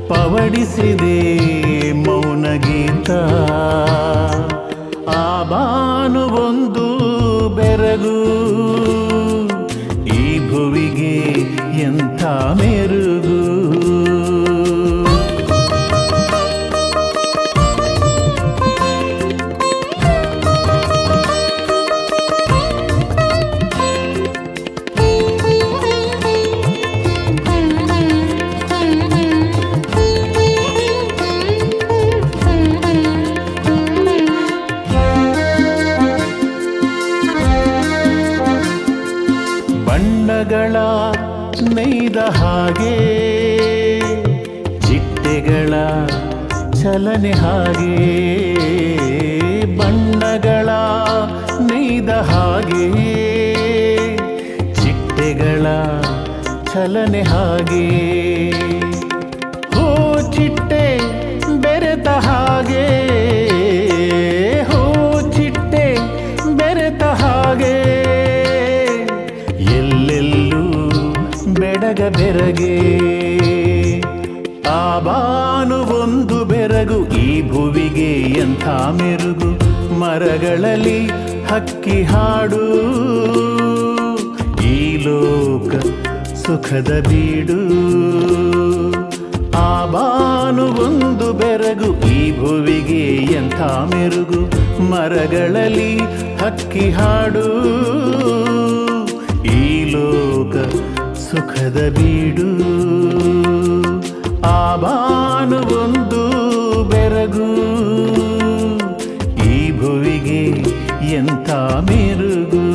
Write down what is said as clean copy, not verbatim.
ಪವಡಿಸಿದೆ ಮೌನಗೀತ. ಆ ಬಾನುವೊಂದು ಬೆರಗು ಈ ಭುವಿಗೆ ಎಂಥ ಮೆರುಗು. ಬಣ್ಣಗಳ ನೈದ ಹಾಗೆ ಚಿಟ್ಟೆಗಳ ಚಲನೆ ಹಾಗೆ. ಬಣ್ಣಗಳ ನೈದ ಹಾಗೆ ಚಿಟ್ಟೆಗಳ ಚಲನೆ ಹಾಗೆ. ಹೋ ಚಿಟ್ಟೆ ಬೆರೆತ ಹಾಗೆ, ಹೋ ಚಿಟ್ಟೆ ಬೆರೆತ ಹಾಗೆ. ಎಲ್ಲೆಲ್ಲೂ ಬೆಡಗ ಬೆರಗೆ ಆ ಬಾನುವೊಂದು ಬೆರಗು ಈ ಭುವಿಗೆ ಎಂಥ ಮೆರುಗು. ಮರಗಳಲ್ಲಿ ಹಕ್ಕಿ ಹಾಡು ಈ ಲೋಕ ಸುಖದ ಬೀಡು. ಆ ಬಾನುವೊಂದು ಬೆರಗು ಈ ಭುವಿಗೆ ಎಂಥ ಮೆರುಗು. ಮರಗಳಲ್ಲಿ ಹಕ್ಕಿ ಹಾಡು ಈ ಲೋಕ ಸುಖದ ಬೀಡು. ಆ ಬಾನುವೊಂದು ಬೆರಗು ಈ ಭುವಿಗೆ ಎಂಥ ಮೆರುಗು.